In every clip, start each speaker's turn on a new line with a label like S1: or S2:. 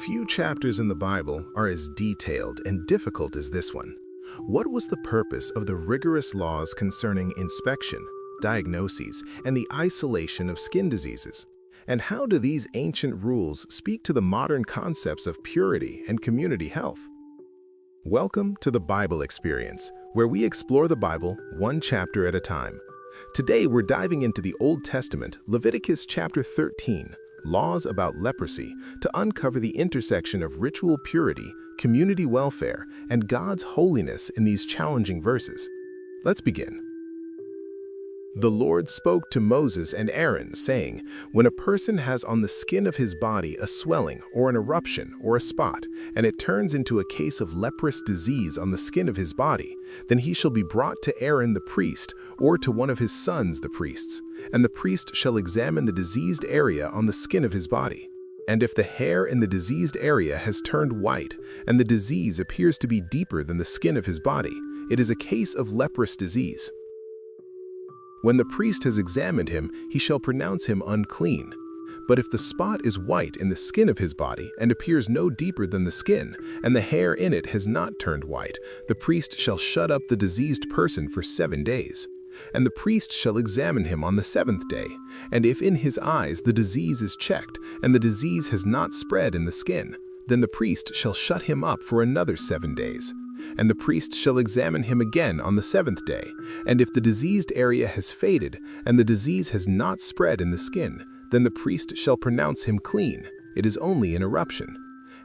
S1: Few chapters in the Bible are as detailed and difficult as this one. What was the purpose of the rigorous laws concerning inspection, diagnoses, and the isolation of skin diseases? And how do these ancient rules speak to the modern concepts of purity and community health? Welcome to the Bible Experience, where we explore the Bible one chapter at a time. Today we're diving into the Old Testament, Leviticus chapter 13, Laws about Leprosy, to uncover the intersection of ritual purity, community welfare, and God's holiness in these challenging verses. Let's begin. The Lord spoke to Moses and Aaron, saying, "When a person has on the skin of his body a swelling or an eruption or a spot, and it turns into a case of leprous disease on the skin of his body, then he shall be brought to Aaron the priest, or to one of his sons the priests, and the priest shall examine the diseased area on the skin of his body. And if the hair in the diseased area has turned white, and the disease appears to be deeper than the skin of his body, it is a case of leprous disease. When the priest has examined him, he shall pronounce him unclean. But if the spot is white in the skin of his body and appears no deeper than the skin, and the hair in it has not turned white, the priest shall shut up the diseased person for 7 days. And the priest shall examine him on the 7th day, and if in his eyes the disease is checked, and the disease has not spread in the skin, then the priest shall shut him up for another 7 days. And the priest shall examine him again on the 7th day, and if the diseased area has faded, and the disease has not spread in the skin, then the priest shall pronounce him clean. It is only an eruption.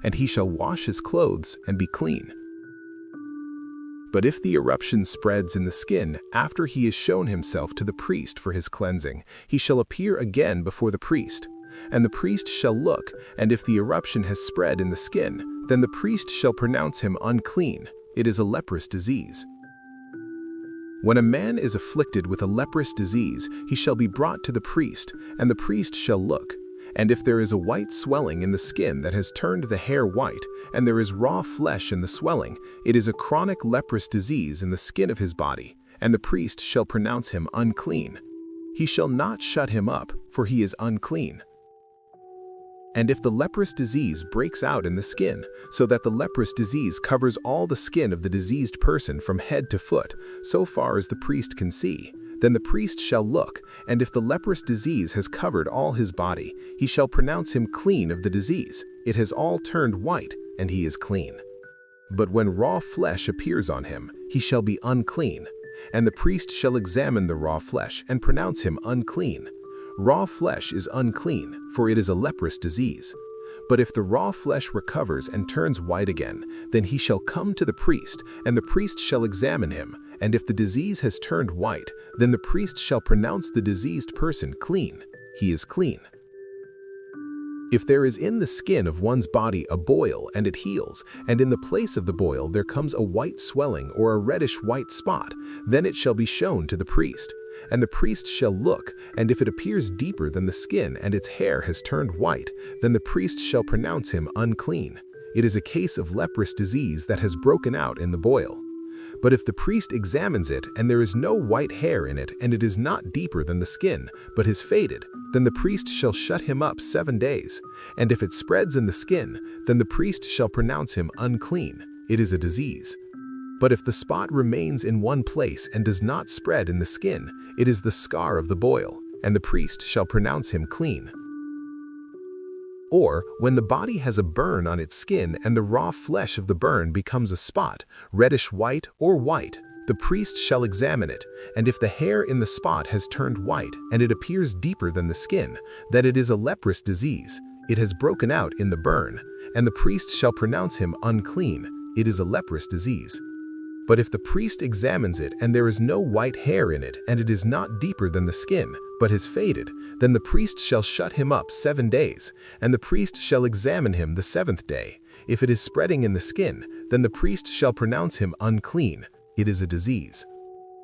S1: And he shall wash his clothes and be clean. But if the eruption spreads in the skin after he has shown himself to the priest for his cleansing, he shall appear again before the priest. And the priest shall look, and if the eruption has spread in the skin, then the priest shall pronounce him unclean. It is a leprous disease. When a man is afflicted with a leprous disease, he shall be brought to the priest, and the priest shall look. And if there is a white swelling in the skin that has turned the hair white, and there is raw flesh in the swelling, it is a chronic leprous disease in the skin of his body, and the priest shall pronounce him unclean. He shall not shut him up, for he is unclean. And if the leprous disease breaks out in the skin, so that the leprous disease covers all the skin of the diseased person from head to foot, so far as the priest can see, then the priest shall look, and if the leprous disease has covered all his body, he shall pronounce him clean of the disease. It has all turned white, and he is clean. But when raw flesh appears on him, he shall be unclean, and the priest shall examine the raw flesh and pronounce him unclean. Raw flesh is unclean, for it is a leprous disease. But if the raw flesh recovers and turns white again, then he shall come to the priest, and the priest shall examine him, and if the disease has turned white, then the priest shall pronounce the diseased person clean. He is clean. If there is in the skin of one's body a boil and it heals, and in the place of the boil there comes a white swelling or a reddish-white spot, then it shall be shown to the priest. And the priest shall look, and if it appears deeper than the skin and its hair has turned white, then the priest shall pronounce him unclean. It is a case of leprous disease that has broken out in the boil. But if the priest examines it and there is no white hair in it, and it is not deeper than the skin, but has faded, then the priest shall shut him up 7 days. And if it spreads in the skin, then the priest shall pronounce him unclean. It is a disease. But if the spot remains in one place and does not spread in the skin, it is the scar of the boil, and the priest shall pronounce him clean. Or, when the body has a burn on its skin and the raw flesh of the burn becomes a spot, reddish-white or white, the priest shall examine it, and if the hair in the spot has turned white and it appears deeper than the skin, that it is a leprous disease. It has broken out in the burn, and the priest shall pronounce him unclean. It is a leprous disease. But if the priest examines it and there is no white hair in it, and it is not deeper than the skin, but has faded, then the priest shall shut him up 7 days, and the priest shall examine him the 7th day. If it is spreading in the skin, then the priest shall pronounce him unclean. It is a disease.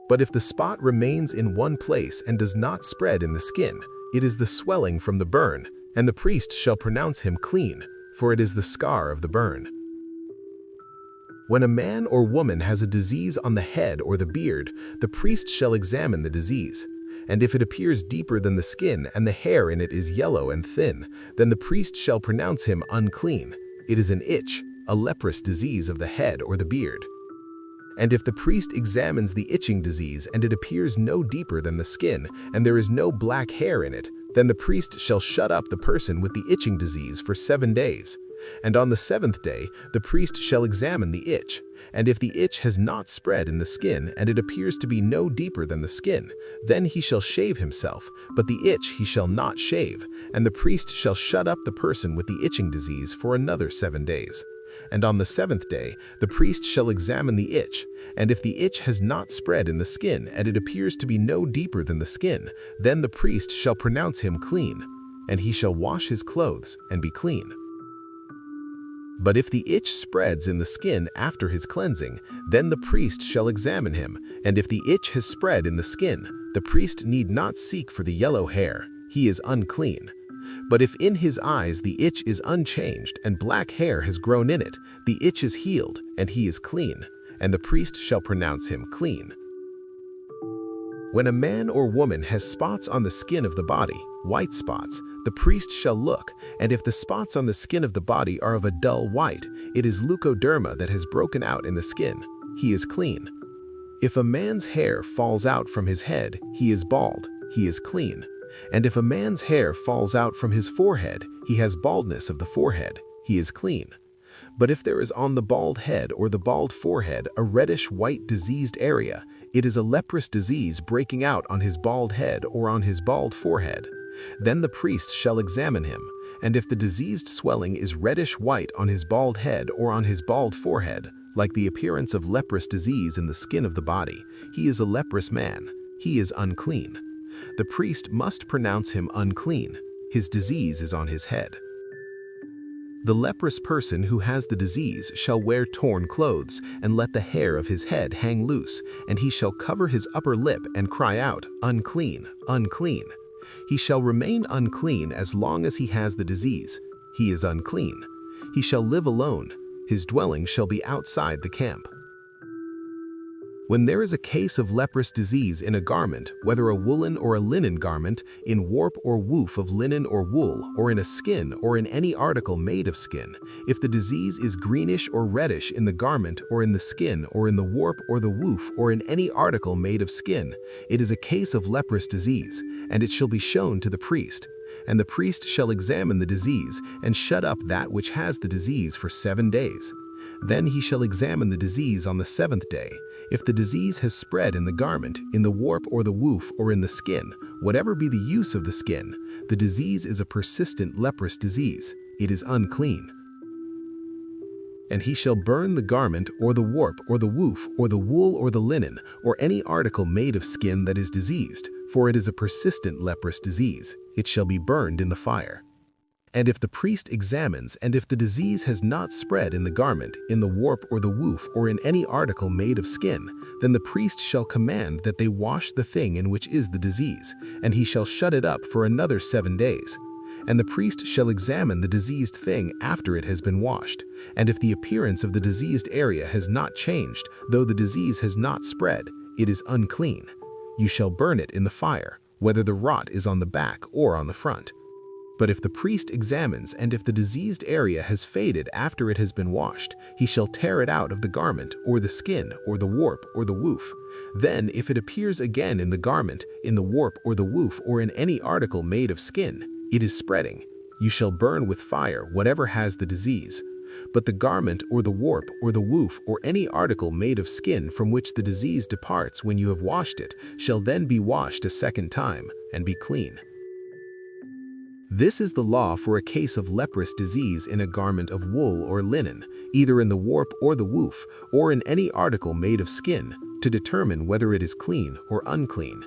S1: But if the spot remains in one place and does not spread in the skin, it is the swelling from the burn, and the priest shall pronounce him clean, for it is the scar of the burn. When a man or woman has a disease on the head or the beard, the priest shall examine the disease. And if it appears deeper than the skin and the hair in it is yellow and thin, then the priest shall pronounce him unclean. It is an itch, a leprous disease of the head or the beard. And if the priest examines the itching disease and it appears no deeper than the skin, and there is no black hair in it, then the priest shall shut up the person with the itching disease for 7 days. And on the 7th day, the priest shall examine the itch. And if the itch has not spread in the skin, and it appears to be no deeper than the skin, then he shall shave himself, but the itch he shall not shave. And the priest shall shut up the person with the itching disease for another 7 days. And on the 7th day, the priest shall examine the itch, and if the itch has not spread in the skin, and it appears to be no deeper than the skin, then the priest shall pronounce him clean, and he shall wash his clothes and be clean. But if the itch spreads in the skin after his cleansing, then the priest shall examine him, and if the itch has spread in the skin, the priest need not seek for the yellow hair, he is unclean. But if in his eyes the itch is unchanged and black hair has grown in it, the itch is healed and he is clean, and the priest shall pronounce him clean. When a man or woman has spots on the skin of the body, white spots, the priest shall look, and if the spots on the skin of the body are of a dull white, it is leukoderma that has broken out in the skin. He is clean. If a man's hair falls out from his head, he is bald. He is clean. And if a man's hair falls out from his forehead, he has baldness of the forehead. He is clean. But if there is on the bald head or the bald forehead a reddish-white diseased area, it is a leprous disease breaking out on his bald head or on his bald forehead. Then the priest shall examine him, and if the diseased swelling is reddish-white on his bald head or on his bald forehead, like the appearance of leprous disease in the skin of the body, he is a leprous man. He is unclean. The priest must pronounce him unclean. His disease is on his head. The leprous person who has the disease shall wear torn clothes and let the hair of his head hang loose, and he shall cover his upper lip and cry out, "Unclean, unclean." He shall remain unclean as long as he has the disease. He is unclean. He shall live alone. His dwelling shall be outside the camp. When there is a case of leprous disease in a garment, whether a woolen or a linen garment, in warp or woof of linen or wool, or in a skin, or in any article made of skin, if the disease is greenish or reddish in the garment or in the skin or in the warp or the woof or in any article made of skin, it is a case of leprous disease, and it shall be shown to the priest. And the priest shall examine the disease and shut up that which has the disease for 7 days. Then he shall examine the disease on the 7th day. If the disease has spread in the garment, in the warp or the woof or in the skin, whatever be the use of the skin, the disease is a persistent leprous disease. It is unclean. And he shall burn the garment or the warp or the woof or the wool or the linen or any article made of skin that is diseased, for it is a persistent leprous disease. It shall be burned in the fire. And if the priest examines, and if the disease has not spread in the garment, in the warp or the woof, or in any article made of skin, then the priest shall command that they wash the thing in which is the disease, and he shall shut it up for another 7 days. And the priest shall examine the diseased thing after it has been washed, and if the appearance of the diseased area has not changed, though the disease has not spread, it is unclean. You shall burn it in the fire, whether the rot is on the back or on the front. But if the priest examines, and if the diseased area has faded after it has been washed, he shall tear it out of the garment, or the skin, or the warp, or the woof. Then, if it appears again in the garment, in the warp, or the woof, or in any article made of skin, it is spreading. You shall burn with fire whatever has the disease. But the garment, or the warp, or the woof, or any article made of skin from which the disease departs when you have washed it, shall then be washed a second time, and be clean. This is the law for a case of leprous disease in a garment of wool or linen, either in the warp or the woof, or in any article made of skin, to determine whether it is clean or unclean.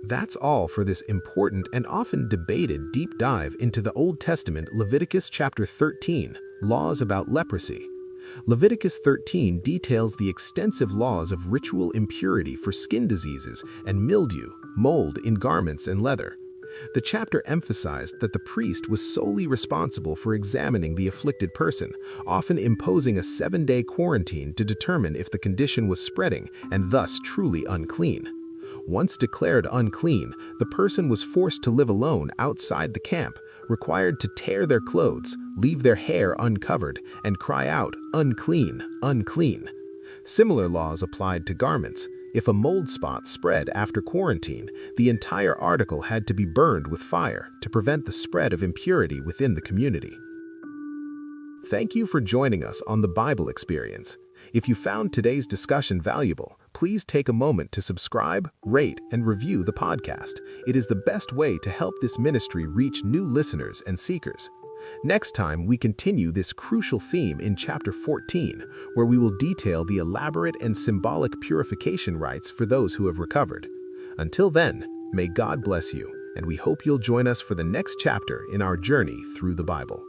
S1: That's all for this important and often debated deep dive into the Old Testament Leviticus chapter 13, Laws about Leprosy. Leviticus 13 details the extensive laws of ritual impurity for skin diseases and mildew, mold in garments and leather. The chapter emphasized that the priest was solely responsible for examining the afflicted person, often imposing a 7-day quarantine to determine if the condition was spreading and thus truly unclean. Once declared unclean, the person was forced to live alone outside the camp, required to tear their clothes, leave their hair uncovered, and cry out, "Unclean, unclean." Similar laws applied to garments. If a mold spot spread after quarantine, the entire article had to be burned with fire to prevent the spread of impurity within the community. Thank you for joining us on the Bible Experience. If you found today's discussion valuable, please take a moment to subscribe, rate, and review the podcast. It is the best way to help this ministry reach new listeners and seekers. Next time, we continue this crucial theme in chapter 14, where we will detail the elaborate and symbolic purification rites for those who have recovered. Until then, may God bless you, and we hope you'll join us for the next chapter in our journey through the Bible.